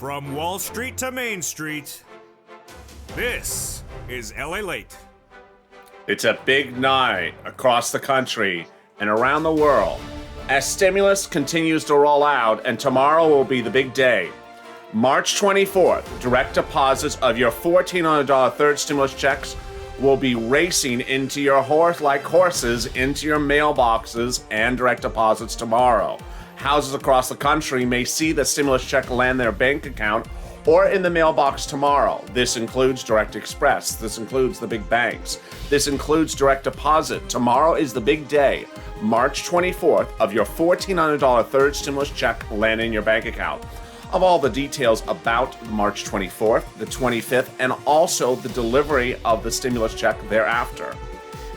From Wall Street to Main Street, this is LALATE. It's a big night across the country and around the world as stimulus continues to roll out, and tomorrow will be the big day. March 24th, direct deposits of your $1,400 third stimulus checks will be racing into your like horses into your mailboxes and direct deposits tomorrow. Houses across the country may see the stimulus check land their bank account or in the mailbox tomorrow. This includes Direct Express. This includes the big banks. This includes direct deposit. Tomorrow is the big day, March 24th, of your $1,400 third stimulus check landing in your bank account. Of all the details about March 24th, the 25th, and also the delivery of the stimulus check thereafter.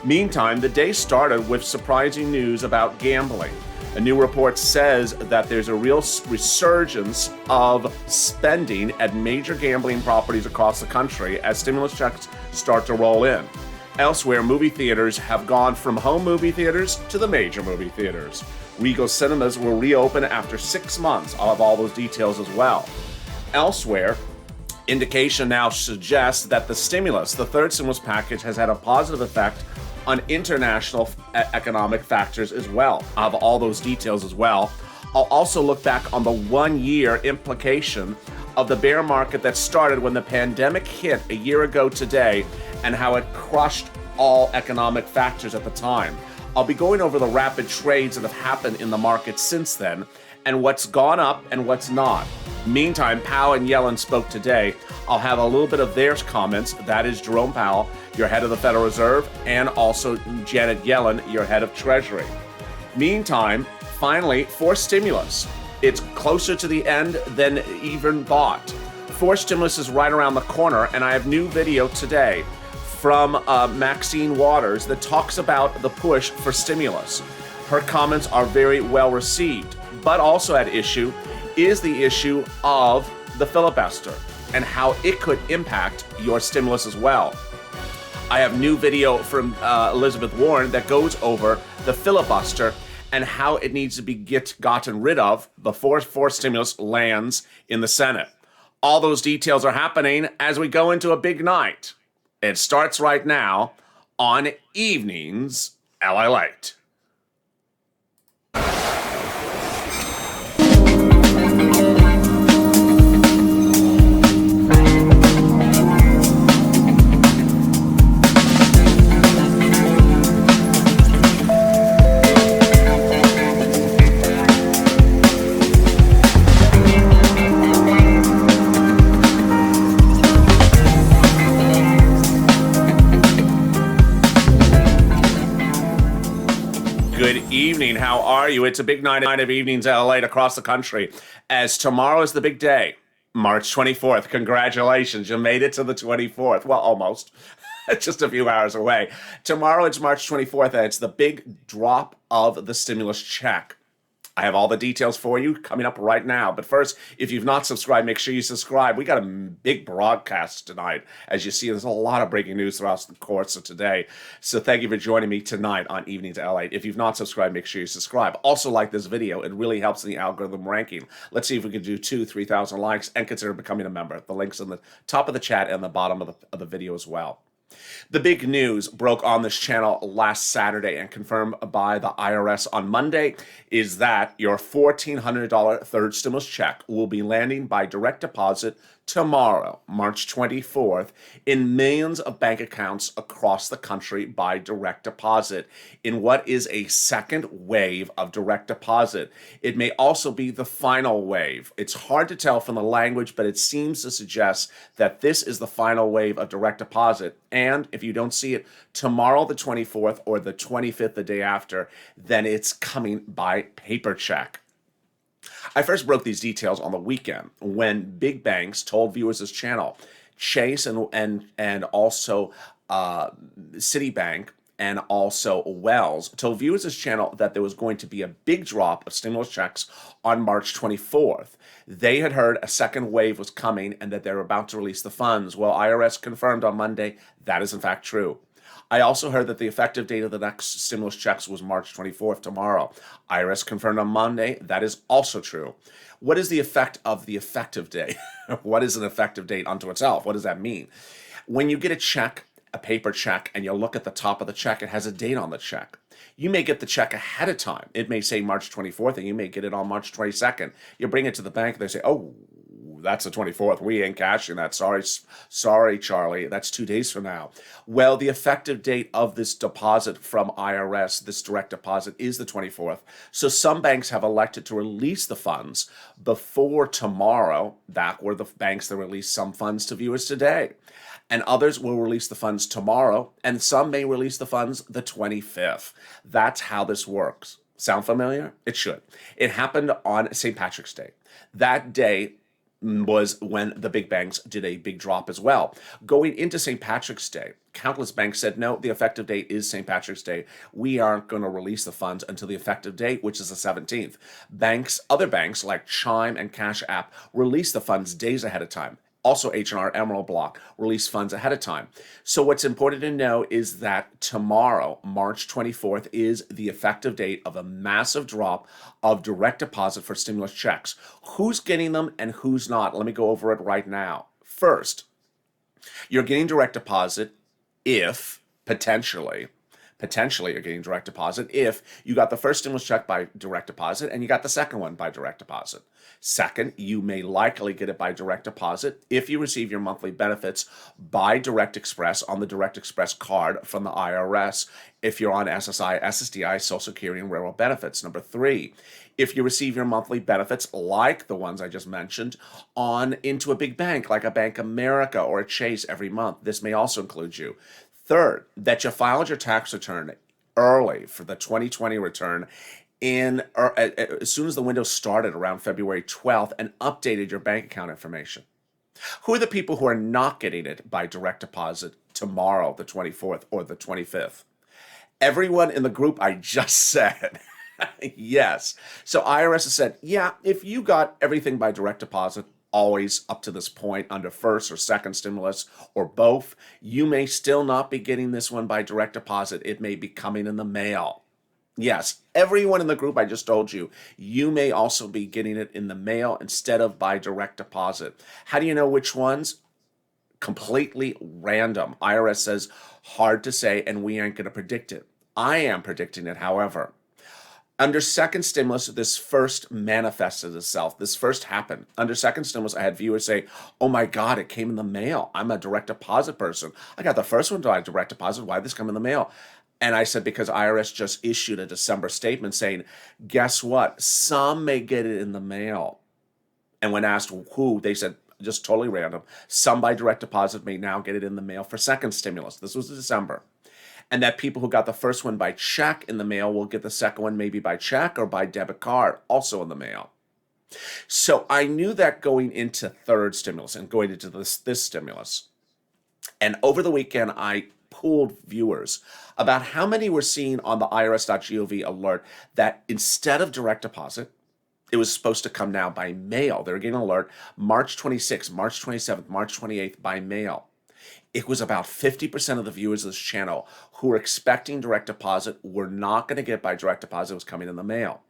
Meantime, the day started with surprising news about gambling. A new report says that there's a real resurgence of spending at major gambling properties across the country as stimulus checks start to roll in. Elsewhere, movie theaters have gone from home movie theaters to the major movie theaters. Regal cinemas will reopen after 6 months. I'll have all those details as well. Elsewhere, indication now suggests that the third stimulus package, has had a positive effect on international economic factors as well. I'll have all those details as well. I'll also look back on the 1-year implication of the bear market that started when the pandemic hit a year ago today and how it crushed all economic factors at the time. I'll be going over the rapid trades that have happened in the market since then and what's gone up and what's not. Meantime, Powell and Yellen spoke today. I'll have a little bit of their comments. That is Jerome Powell, your head of the Federal Reserve, and also Janet Yellen, your head of Treasury. Meantime, finally, forced stimulus. It's closer to the end than even thought. Forced stimulus is right around the corner, and I have new video today from Maxine Waters that talks about the push for stimulus. Her comments are very well received, but also at issue is the issue of the filibuster and how it could impact your stimulus as well. I have new video from Elizabeth Warren that goes over the filibuster and how it needs to be gotten rid of before forced stimulus lands in the Senate. All those details are happening as we go into a big night. It starts right now on Evenings LALATE. Good evening. How are you? It's a big night of Evenings LALATE across the country, as tomorrow is the big day, March 24th. Congratulations. You made it to the 24th. Well, almost. Just a few hours away. Tomorrow it's March 24th, and it's the big drop of the stimulus check. I have all the details for you coming up right now. But first, if you've not subscribed, make sure you subscribe. We got a big broadcast tonight. As you see, there's a lot of breaking news throughout the course of today. So thank you for joining me tonight on Evenings LALATE. If you've not subscribed, make sure you subscribe. Also like this video. It really helps in the algorithm ranking. Let's see if we can do 3,000 likes and consider becoming a member. The link's in the top of the chat and the bottom of the video as well. The big news broke on this channel last Saturday and confirmed by the IRS on Monday is that your $1,400 third stimulus check will be landing by direct deposit tomorrow, March 24th, in millions of bank accounts across the country by direct deposit in what is a second wave of direct deposit. It may also be the final wave. It's hard to tell from the language, but it seems to suggest that this is the final wave of direct deposit. And if you don't see it tomorrow, the 24th, or the 25th, the day after, then it's coming by paper check. I first broke these details on the weekend when big banks told viewers this channel, Chase and also Citibank and also Wells, told viewers this channel that there was going to be a big drop of stimulus checks on March 24th. They had heard a second wave was coming and that they were about to release the funds. Well, IRS confirmed on Monday that is in fact true. I also heard that the effective date of the next stimulus checks was March 24th, tomorrow. IRS confirmed on Monday. That is also true. What is the effect of the effective date? What is an effective date unto itself? What does that mean? When you get a check, a paper check, and you look at the top of the check, it has a date on the check. You may get the check ahead of time. It may say March 24th, and you may get it on March 22nd. You bring it to the bank, they say, oh, that's the 24th. We ain't cashing that. Sorry, Charlie. That's 2 days from now. Well, the effective date of this deposit from IRS, this direct deposit, is the 24th. So some banks have elected to release the funds before tomorrow. That were the banks that released some funds to viewers today. And others will release the funds tomorrow, and some may release the funds the 25th. That's how this works. Sound familiar? It should. It happened on St. Patrick's Day. That day was when the big banks did a big drop as well. Going into St. Patrick's Day, countless banks said, no, the effective date is St. Patrick's Day. We aren't going to release the funds until the effective date, which is the 17th. Other banks like Chime and Cash App released the funds days ahead of time. Also, H&R Emerald Block released funds ahead of time. So what's important to know is that tomorrow, March 24th, is the effective date of a massive drop of direct deposit for stimulus checks. Who's getting them and who's not? Let me go over it right now. First, you're getting direct deposit if, potentially you're getting direct deposit if you got the first stimulus check by direct deposit and you got the second one by direct deposit. Second, you may likely get it by direct deposit if you receive your monthly benefits by Direct Express on the Direct Express card from the IRS if you're on SSI, SSDI, Social Security, and Railroad benefits. Number three, if you receive your monthly benefits like the ones I just mentioned into a big bank like a Bank America or a Chase every month, this may also include you. Third, that you filed your tax return early for the 2020 return as soon as the window started around February 12th and updated your bank account information. Who are the people who are not getting it by direct deposit tomorrow, the 24th or the 25th? Everyone in the group I just said. Yes. So IRS has said, yeah, if you got everything by direct deposit, always up to this point under first or second stimulus or both, you may still not be getting this one by direct deposit. It may be coming in the mail. Yes, everyone in the group I just told you, you may also be getting it in the mail instead of by direct deposit. How do you know which ones? Completely random. IRS says hard to say, and we aren't going to predict it. I am predicting it, however. Under second stimulus, this first manifested itself. This first happened. Under second stimulus, I had viewers say, oh my God, it came in the mail. I'm a direct deposit person. I got the first one by direct deposit. Why did this come in the mail? And I said, because IRS just issued a December statement saying, guess what? Some may get it in the mail. And when asked who, they said, just totally random, some by direct deposit may now get it in the mail for second stimulus. This was December. And that people who got the first one by check in the mail will get the second one maybe by check or by debit card, also in the mail. So I knew that going into third stimulus and going into this stimulus. And over the weekend, I pooled viewers about how many were seeing on the IRS.GOV alert that instead of direct deposit, it was supposed to come now by mail. They were getting an alert March 26th, March 27th, March 28th by mail. It was about 50% of the viewers of this channel who were expecting direct deposit were not going to get by direct deposit. It was coming in the mail.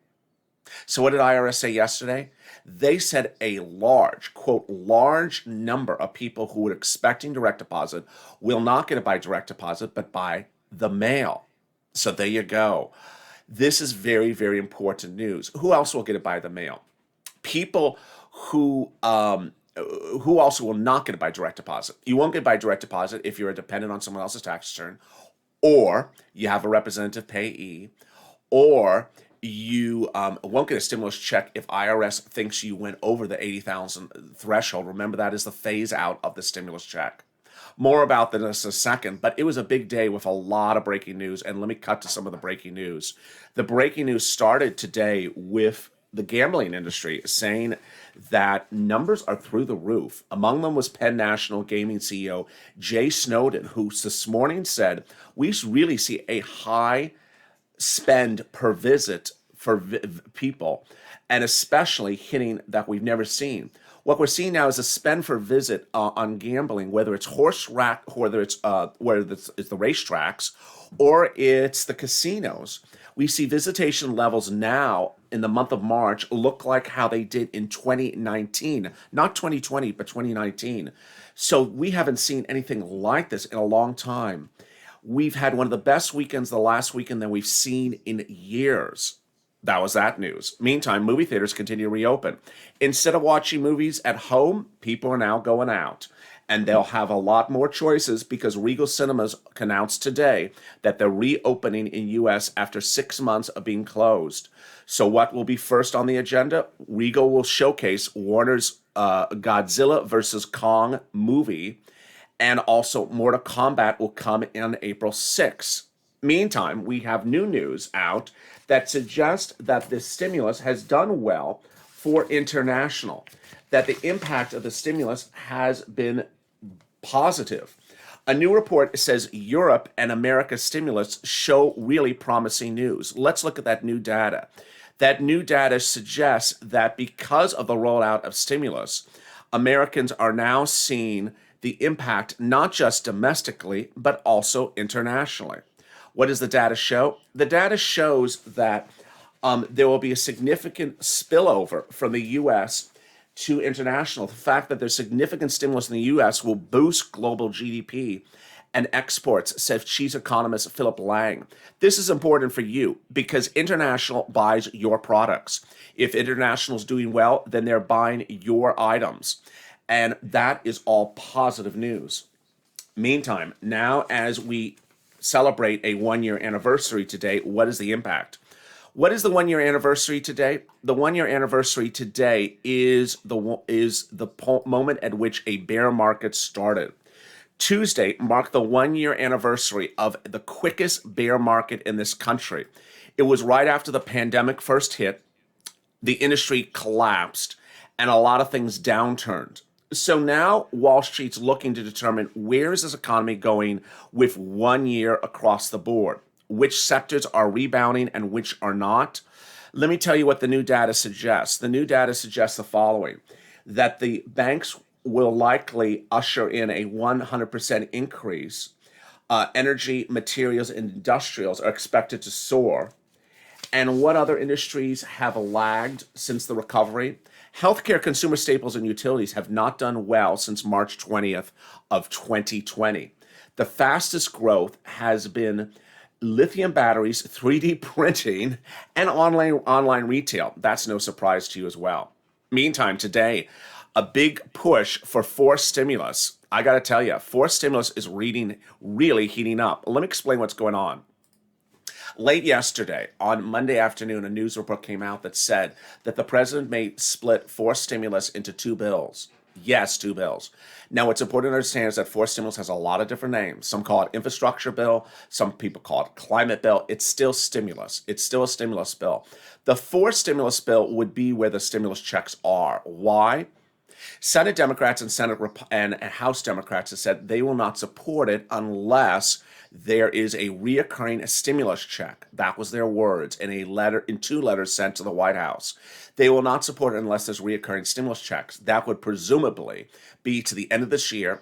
So what did IRS say yesterday? They said a large, quote, large number of people who were expecting direct deposit will not get it by direct deposit, but by the mail. So there you go. This is very, very important news. Who else will get it by the mail? People who also will not get it by direct deposit. You won't get it by direct deposit if you're a dependent on someone else's tax return, or you have a representative payee, or you won't get a stimulus check if IRS thinks you went over the $80,000 threshold. Remember, that is the phase out of the stimulus check. More about this in a second, but it was a big day with a lot of breaking news, and let me cut to some of the breaking news. The breaking news started today with the gambling industry saying that numbers are through the roof. Among them was Penn National Gaming CEO Jay Snowden, who this morning said, we really see a high spend per visit for people, and especially hitting that we've never seen. What we're seeing now is a spend per visit on gambling, whether it's horse rack, whether it's the racetracks, or it's the casinos. We see visitation levels now in the month of March look like how they did in 2019, not 2020, but 2019. So we haven't seen anything like this in a long time. We've had one of the best weekends the last weekend that we've seen in years. That was that news. Meantime, movie theaters continue to reopen. Instead of watching movies at home, people are now going out. And they'll have a lot more choices because Regal Cinemas announced today that they're reopening in U.S. after 6 months of being closed. So what will be first on the agenda? Regal will showcase Warner's Godzilla vs. Kong movie, and also Mortal Kombat will come in April 6th. Meantime, we have new news out that suggests that this stimulus has done well for international, that the impact of the stimulus has been positive. A new report says Europe and America's stimulus show really promising news. Let's look at that new data. That new data suggests that because of the rollout of stimulus, Americans are now seeing the impact not just domestically, but also internationally. What does the data show? The data shows that there will be a significant spillover from the U.S. to international. The fact that there's significant stimulus in the U.S. will boost global GDP and exports, says chief economist Philip Lang. This is important for you because international buys your products. If international is doing well, then they're buying your items. And that is all positive news. Meantime, now as we celebrate a 1-year anniversary today, what is the impact? What is the 1-year anniversary today? The 1-year anniversary today is the moment at which a bear market started. Tuesday marked the 1-year anniversary of the quickest bear market in this country. It was right after the pandemic first hit, the industry collapsed, and a lot of things downturned. So now Wall Street's looking to determine where is this economy going with 1 year across the board. Which sectors are rebounding and which are not? Let me tell you what the new data suggests. The new data suggests the following, that the banks will likely usher in a 100% increase. Energy, materials, and industrials are expected to soar. And what other industries have lagged since the recovery? Healthcare, consumer staples, and utilities have not done well since March 20th of 2020. The fastest growth has been lithium batteries, 3D printing, and online retail. That's no surprise to you as well. Meantime, today, a big push for forced stimulus. I got to tell you, forced stimulus is really heating up. Let me explain what's going on. Late yesterday, on Monday afternoon, a news report came out that said that the president may split forced stimulus into 2 bills. Yes, 2 bills. Now, what's important to understand is that forced stimulus has a lot of different names. Some call it infrastructure bill. Some people call it climate bill. It's still stimulus. It's still a stimulus bill. The forced stimulus bill would be where the stimulus checks are. Why? Senate Democrats and House Democrats have said they will not support it unless there is a reoccurring stimulus check. That was their words in in 2 letters sent to the White House. They will not support it unless there's reoccurring stimulus checks. That would presumably be to the end of this year,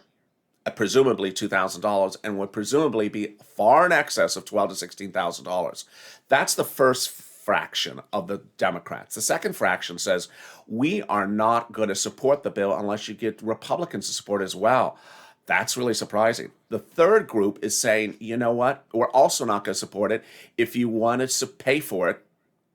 presumably $2,000, and would presumably be far in excess of $12,000 to $16,000. That's the first fraction of the Democrats. The second fraction says, we are not going to support the bill unless you get Republicans to support it as well. That's really surprising. The third group is saying, you know what? We're also not going to support it if you wanted to pay for it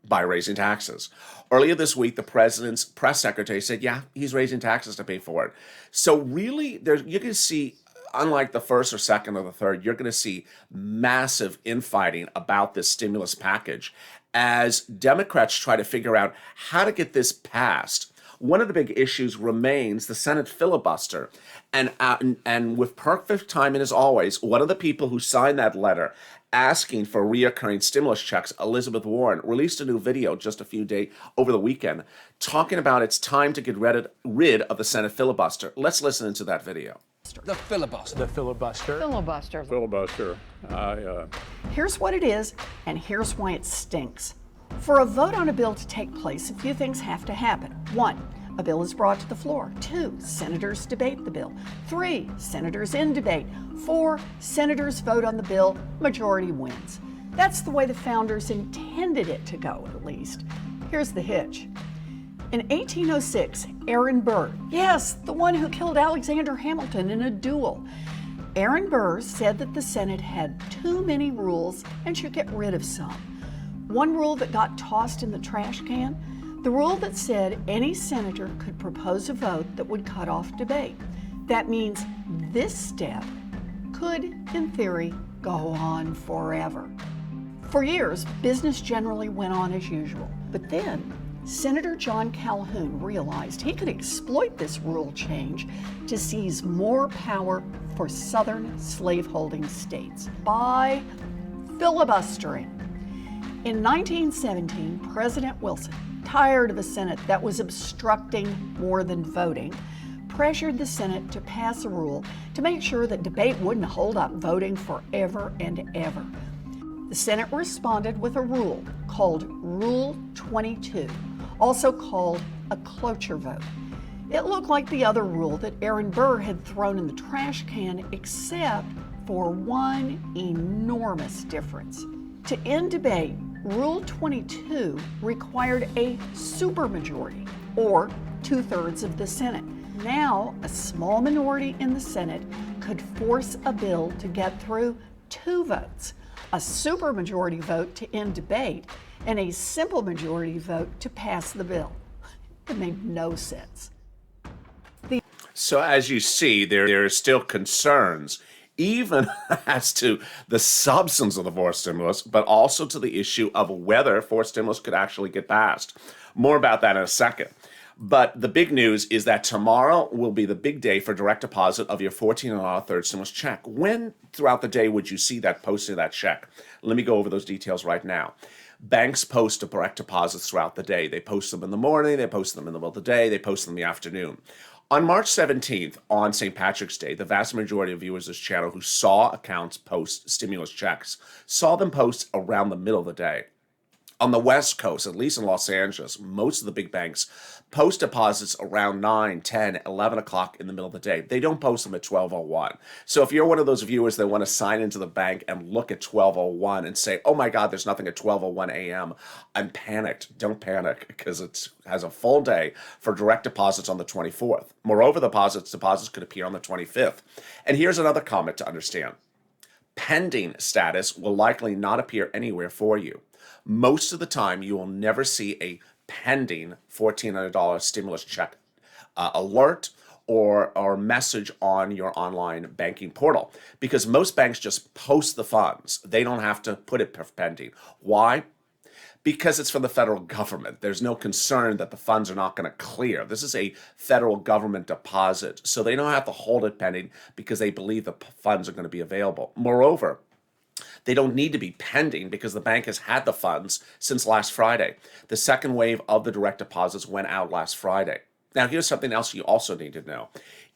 by raising taxes. Earlier this week, the president's press secretary said, yeah, he's raising taxes to pay for it. So really, you can see, unlike the first or second or the third, you're going to see massive infighting about this stimulus package as Democrats try to figure out how to get this passed. One of the big issues remains the Senate filibuster. And with perfect timing as always, one of the people who signed that letter asking for reoccurring stimulus checks, Elizabeth Warren, released a new video just a few days over the weekend talking about it's time to get rid of the Senate filibuster. Let's listen to that video. The filibuster. The filibuster. Filibuster. Filibuster. Here's what it is, and here's why it stinks. For a vote on a bill to take place, a few things have to happen. 1, A bill is brought to the floor. 2, senators debate the bill. 3, senators in debate. 4, senators vote on the bill. Majority wins. That's the way the founders intended it to go, at least. Here's the hitch. In 1806, Aaron Burr, yes, the one who killed Alexander Hamilton in a duel, Aaron Burr said that the Senate had too many rules and should get rid of some. One rule that got tossed in the trash can, the rule that said any senator could propose a vote that would cut off debate. That means this step could, in theory, go on forever. For years, business generally went on as usual, but then Senator John Calhoun realized he could exploit this rule change to seize more power for Southern slaveholding states by filibustering. In 1917, President Wilson, tired of a Senate that was obstructing more than voting, pressured the Senate to pass a rule to make sure that debate wouldn't hold up voting forever and ever. The Senate responded with a rule called Rule 22, also called a cloture vote. It looked like the other rule that Aaron Burr had thrown in the trash can, except for one enormous difference. To end debate, Rule 22 required a supermajority, or 2/3 of the Senate. Now, a small minority in the Senate could force a bill to get through 2 votes, a supermajority vote to end debate, and a simple majority vote to pass the bill. It made no sense. So as you see, there are still concerns, even as to the substance of the forced stimulus, but also to the issue of whether forced stimulus could actually get passed. More about that in a second. But the big news is that tomorrow will be the big day for direct deposit of your $14 third stimulus check. When throughout the day would you see that posting of that check? Let me go over those details right now. Banks post direct deposits throughout the day. They post them in the morning, they post them in the middle of the day, they post them in the afternoon. On March 17th, on St. Patrick's Day, the vast majority of viewers of this channel who saw accounts post stimulus checks saw them post around the middle of the day. On the West Coast, at least in Los Angeles, most of the big banks post deposits around 9, 10, 11 o'clock in the middle of the day. They don't post them at 12:01. So if you're one of those viewers that want to sign into the bank and look at 12:01 and say, oh my God, there's nothing at 12:01 a.m., I'm panicked. Don't panic, because it has a full day for direct deposits on the 24th. Moreover, deposits could appear on the 25th. And here's another comment to understand. Pending status will likely not appear anywhere for you. Most of the time, you will never see a pending $1,400 stimulus check alert or message on your online banking portal, because most banks just post the funds. They don't have to put it pending. Why? Because it's from the federal government. There's no concern that the funds are not going to clear. This is a federal government deposit, so they don't have to hold it pending because they believe the funds are going to be available. Moreover, they don't need to be pending because the bank has had the funds since last Friday. The second wave of the direct deposits went out last Friday. Now, here's something else you also need to know,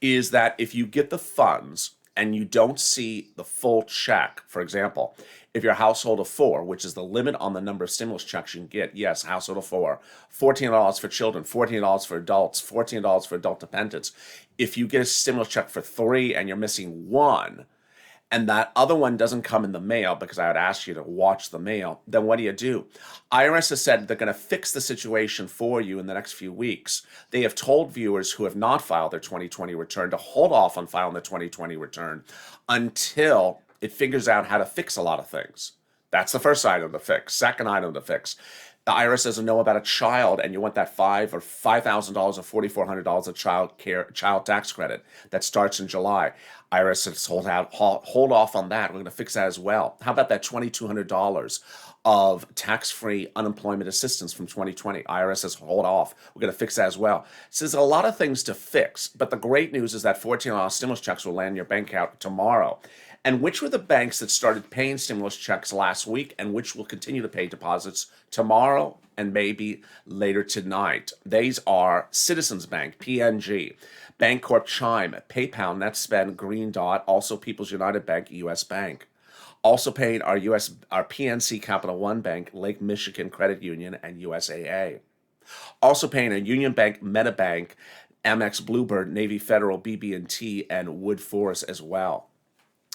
is that if you get the funds and you don't see the full check, for example, if you're a household of 4, which is the limit on the number of stimulus checks you can get, yes, household of 4, $14 for children, $14 for adults, $14 for adult dependents. If you get a stimulus check for 3 and you're missing 1, and that other one doesn't come in the mail, because I would ask you to watch the mail, then what do? IRS has said they're going to fix the situation for you in the next few weeks. They have told viewers who have not filed their 2020 return to hold off on filing their 2020 return until it figures out how to fix a lot of things. That's the first item to fix. Second item to fix. The IRS doesn't know about a child, and you want that $5,000 or $4,400 of child tax credit that starts in July. IRS says hold off on that. We're going to fix that as well. How about that $2,200 of tax-free unemployment assistance from 2020? IRS says hold off. We're going to fix that as well. So there's a lot of things to fix, but the great news is that $14 stimulus checks will land in your bank account tomorrow. And which were the banks that started paying stimulus checks last week and which will continue to pay deposits tomorrow and maybe later tonight? These are Citizens Bank, PNG, Bancorp Chime, PayPal, NetSpend, Green Dot, also People's United Bank, US Bank. Also paying our PNC Capital One Bank, Lake Michigan Credit Union, and USAA. Also paying a Union Bank, MetaBank, Amex, Bluebird, Navy Federal, BB&T, and Wood Forest as well.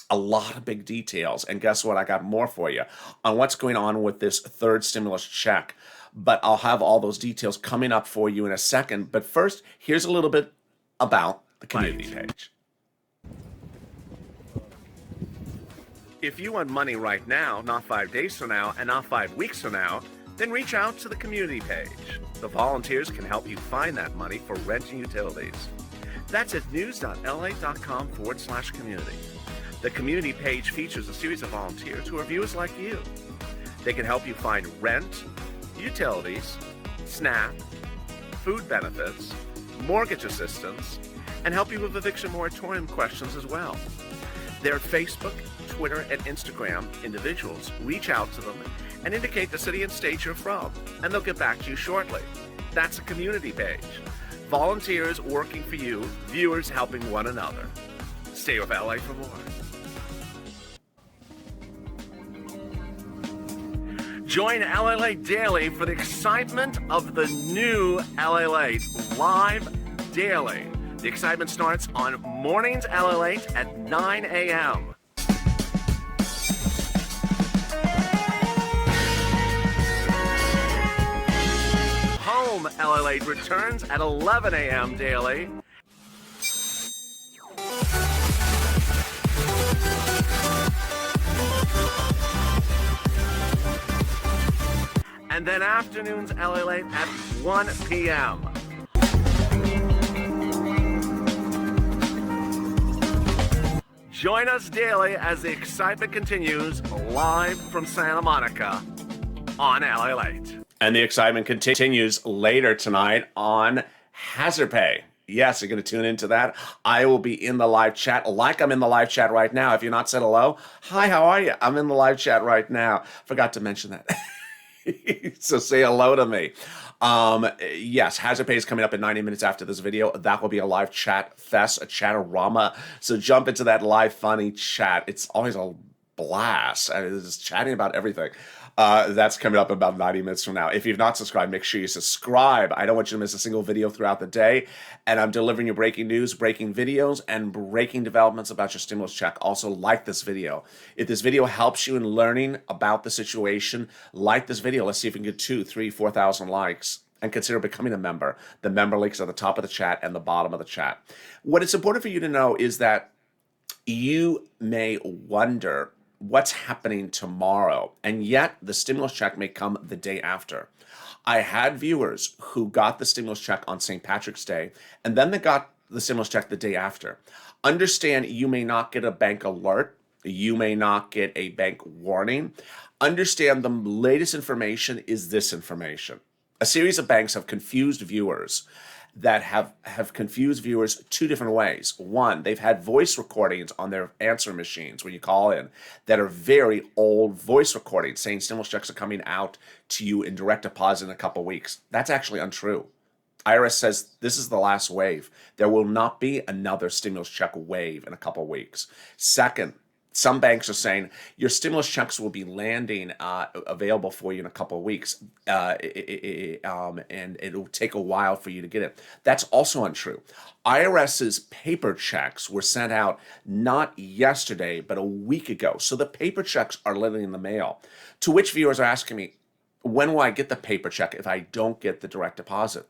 A lot of big details. And guess what? I got more for you on what's going on with this third stimulus check. But I'll have all those details coming up for you in a second. But first, here's a little bit about the community page. If you want money right now, not 5 days from now, and not 5 weeks from now, then reach out to the community page. The volunteers can help you find that money for rent and utilities. That's at news.la.com/community. The community page features a series of volunteers who are viewers like you. They can help you find rent, utilities, SNAP, food benefits, mortgage assistance, and help you with eviction moratorium questions as well. They're Facebook, Twitter, and Instagram individuals. Reach out to them and indicate the city and state you're from, and they'll get back to you shortly. That's a community page. Volunteers working for you, viewers helping one another. Stay with LA for more. Join LALATE Daily for the excitement of the new LALATE live daily. The excitement starts on mornings LALATE at 9 a.m. Home LALATE returns at 11 a.m. daily. And then afternoons LALATE at 1 p.m. Join us daily as the excitement continues live from Santa Monica on LALATE. And the excitement continues later tonight on Hazard Pay. Yes, you're going to tune into that. I will be in the live chat like I'm in the live chat right now. If you're not said hello, hi, how are you? I'm in the live chat right now. Forgot to mention that. So say hello to me. Yes, Hazard Pay is coming up in 90 minutes after this video. That will be a live chat fest, a chatterama. So jump into that live funny chat. It's always a blast. I'm just chatting about everything. That's coming up about 90 minutes from now. If you've not subscribed, make sure you subscribe. I don't want you to miss a single video throughout the day. And I'm delivering you breaking news, breaking videos, and breaking developments about your stimulus check. Also, like this video. If this video helps you in learning about the situation, like this video. Let's see if we can get 2,000, 3,000, 4,000 likes. And consider becoming a member. The member links are at the top of the chat and the bottom of the chat. What is important for you to know is that you may wonder what's happening tomorrow, and yet the stimulus check may come the day after. I had viewers who got the stimulus check on St. Patrick's Day, and then they got the stimulus check the day after. Understand, you may not get a bank alert, you may not get a bank warning. Understand, the latest information is this information. A series of banks have confused viewers that have confused viewers two different ways. One, they've had voice recordings on their answer machines when you call in that are very old voice recordings saying stimulus checks are coming out to you in direct deposit in a couple weeks. That's actually untrue. IRS says this is the last wave. There will not be another stimulus check wave in a couple weeks. Second, some banks are saying your stimulus checks will be landing available for you in a couple of weeks, and it'll take a while for you to get it. That's also untrue. IRS's paper checks were sent out not yesterday, but a week ago. So the paper checks are literally in the mail. To which viewers are asking me, when will I get the paper check if I don't get the direct deposit?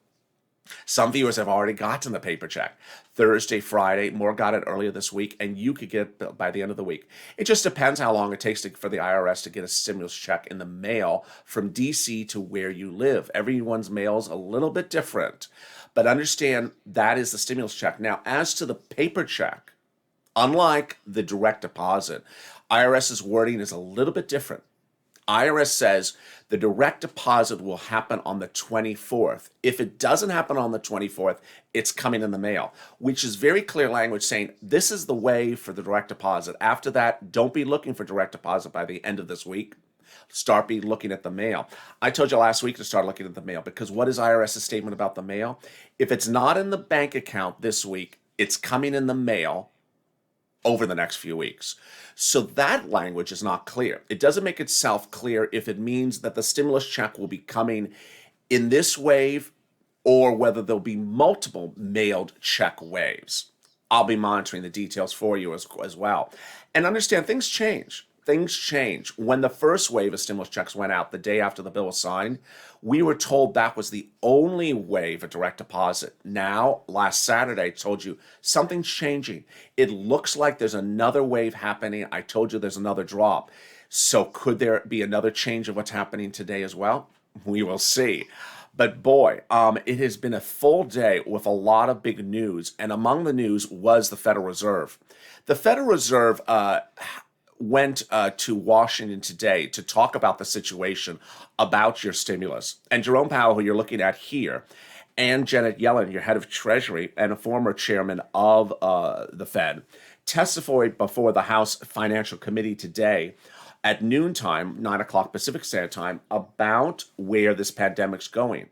Some viewers have already gotten the paper check. Thursday, Friday, more got it earlier this week, and you could get it by the end of the week. It just depends how long it takes for the IRS to get a stimulus check in the mail from DC to where you live. Everyone's mail's a little bit different, but understand that is the stimulus check. Now, as to the paper check, unlike the direct deposit, IRS's wording is a little bit different. IRS says the direct deposit will happen on the 24th. If it doesn't happen on the 24th, it's coming in the mail, which is very clear language saying this is the way for the direct deposit. After that, don't be looking for direct deposit by the end of this week. Start be looking at the mail. I told you last week to start looking at the mail because what is IRS's statement about the mail? If it's not in the bank account this week, it's coming in the mail over the next few weeks. So that language is not clear. It doesn't make itself clear if it means that the stimulus check will be coming in this wave or whether there'll be multiple mailed check waves. I'll be monitoring the details for you as well. And understand, things change. Things change. When the first wave of stimulus checks went out the day after the bill was signed, we were told that was the only wave of direct deposit. Now, last Saturday, I told you something's changing. It looks like there's another wave happening. I told you there's another drop. So could there be another change of what's happening today as well? We will see. But boy, it has been a full day with a lot of big news. And among the news was the Federal Reserve. The Federal Reserve went to Washington today to talk about the situation about your stimulus. And Jerome Powell, who you're looking at here, and Janet Yellen, your head of Treasury and a former chairman of the Fed, testified before the House Financial Committee today at noontime, 9 o'clock Pacific Standard Time, about where this pandemic's going.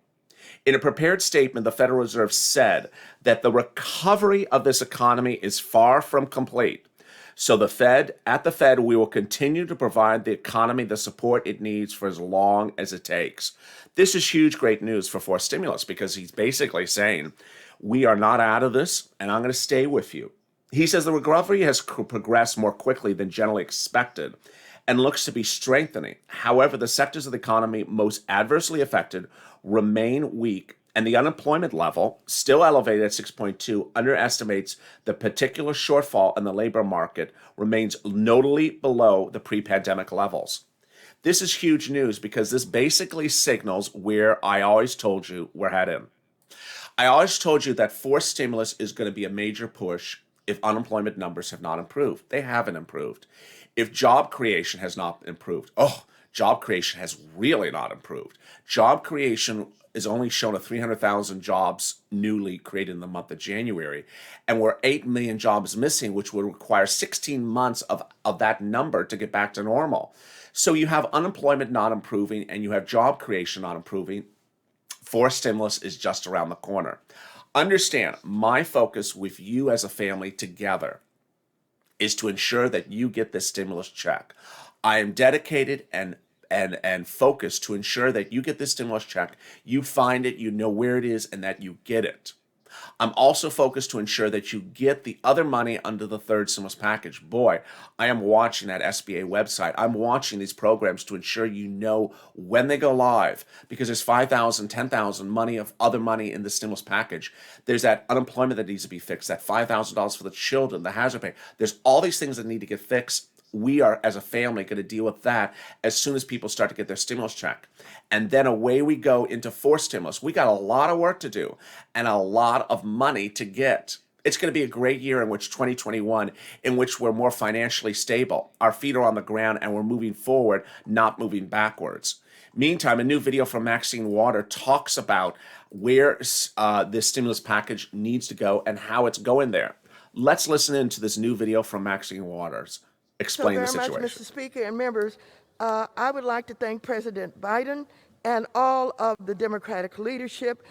In a prepared statement, the Federal Reserve said that the recovery of this economy is far from complete. So at the Fed, we will continue to provide the economy the support it needs for as long as it takes. This is huge, great news for forced stimulus because he's basically saying, we are not out of this and I'm going to stay with you. He says the recovery has progressed more quickly than generally expected and looks to be strengthening. However, the sectors of the economy most adversely affected remain weak, and the unemployment level, still elevated at 6.2, underestimates the particular shortfall in the labor market remains notably below the pre-pandemic levels. This is huge news because this basically signals where I always told you we're heading. I always told you that forced stimulus is going to be a major push if unemployment numbers have not improved. They haven't improved. If job creation has not improved, job creation has really not improved. Job creation is only shown a 300,000 jobs newly created in the month of January, and we're 8 million jobs missing, which would require 16 months of that number to get back to normal. So you have unemployment not improving, and you have job creation not improving. Forced stimulus is just around the corner. Understand, my focus with you as a family together is to ensure that you get this stimulus check. I am dedicated and focused to ensure that you get this stimulus check, you find it, you know where it is, and that you get it. I'm also focused to ensure that you get the other money under the third stimulus package. Boy, I am watching that SBA website. I'm watching these programs to ensure you know when they go live, because there's $5,000, $10,000 of other money in the stimulus package. There's that unemployment that needs to be fixed, that $5,000 for the children, the hazard pay. There's all these things that need to get fixed. We are, as a family, going to deal with that as soon as people start to get their stimulus check. And then away we go into forced stimulus. We got a lot of work to do and a lot of money to get. It's going to be a great year in which 2021, in which we're more financially stable. Our feet are on the ground and we're moving forward, not moving backwards. Meantime, a new video from Maxine Water talks about where this stimulus package needs to go and how it's going there. Let's listen into this new video from Maxine Waters. Explain the situation. Very much, Mr. Speaker and members. I would like to thank President Biden and all of the Democratic leadership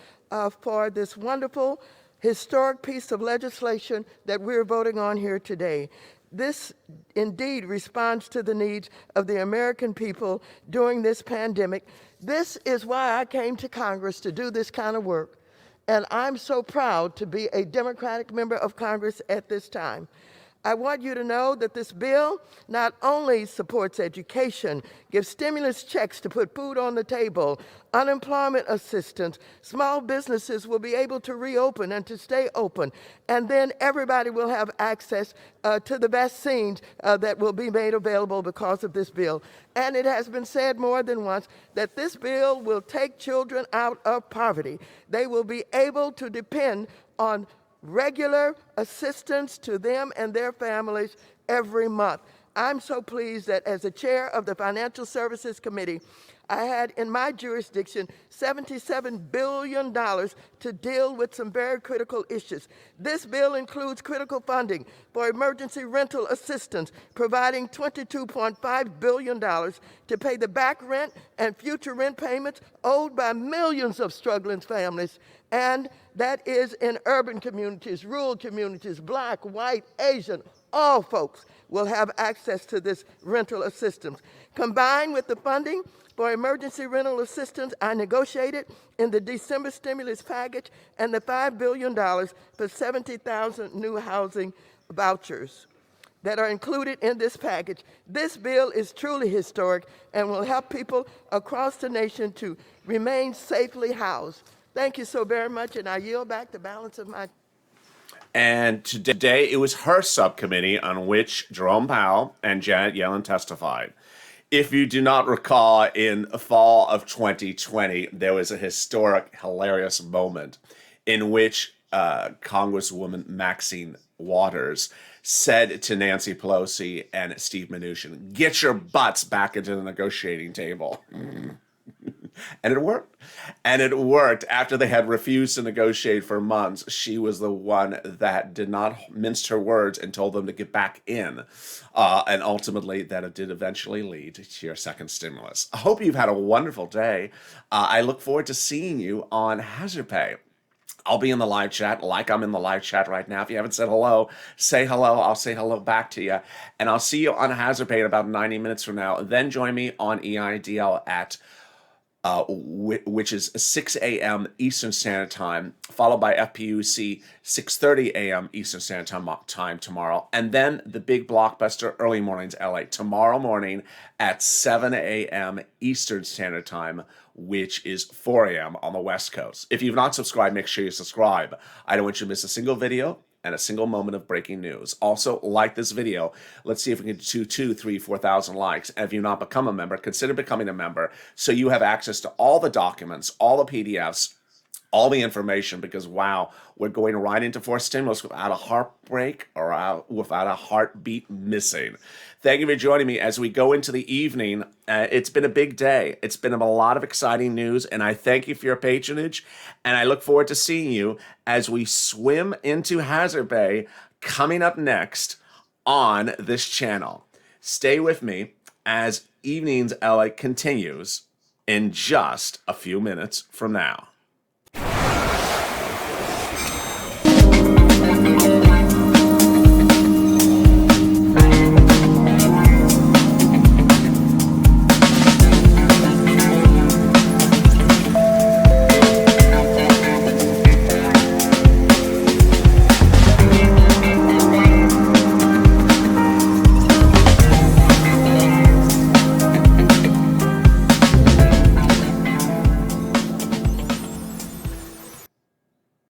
for this wonderful, historic piece of legislation that we're voting on here today. This indeed responds to the needs of the American people during this pandemic. This is why I came to Congress to do this kind of work. And I'm so proud to be a Democratic member of Congress at this time. I want you to know that this bill not only supports education, gives stimulus checks to put food on the table, unemployment assistance, small businesses will be able to reopen and to stay open, and then everybody will have access to the vaccines that will be made available because of this bill. And it has been said more than once that this bill will take children out of poverty. They will be able to depend on regular assistance to them and their families every month. I'm so pleased that as the chair of the Financial Services Committee, I had in my jurisdiction $77 billion to deal with some very critical issues. This bill includes critical funding for emergency rental assistance, providing $22.5 billion to pay the back rent and future rent payments owed by millions of struggling families. And that is in urban communities, rural communities, Black, white, Asian, all folks will have access to this rental assistance. Combined with the funding for emergency rental assistance I negotiated in the December stimulus package and the $5 billion for 70,000 new housing vouchers that are included in this package. This bill is truly historic and will help people across the nation to remain safely housed. Thank you so very much, and I yield back the balance of my. And today it was her subcommittee on which Jerome Powell and Janet Yellen testified. If you do not recall, in fall of 2020, there was a historic, hilarious moment in which Congresswoman Maxine Waters said to Nancy Pelosi and Steve Mnuchin, "Get your butts back into the negotiating table." And it worked. And it worked. After they had refused to negotiate for months, she was the one that did not mince her words and told them to get back in. And ultimately, that did eventually lead to your second stimulus. I hope you've had a wonderful day. I look forward to seeing you on Hazard Pay. I'll be in the live chat like I'm in the live chat right now. If you haven't said hello, say hello. I'll say hello back to you. And I'll see you on Hazard Pay in about 90 minutes from now. Then join me on EIDL at which is 6 a.m. Eastern Standard Time, followed by FPUC 6:30 a.m. Eastern Standard Time tomorrow, and then the big blockbuster early mornings LA tomorrow morning at 7 a.m. Eastern Standard Time, which is 4 a.m. on the West Coast. If you've not subscribed, make sure you subscribe. I don't want you to miss a single video and a single moment of breaking news. Also, like this video. Let's see if we can do 2,000, 3,000, 4,000 likes. And if you've not become a member, consider becoming a member so you have access to all the documents, all the PDFs, all the information, because wow, we're going right into fourth stimulus without a heartbreak or without a heartbeat missing. Thank you for joining me as we go into the evening. It's been a big day. It's been a lot of exciting news, and I thank you for your patronage, and I look forward to seeing you as we swim into Hazard Bay coming up next on this channel. Stay with me as Evenings LA continues in just a few minutes from now.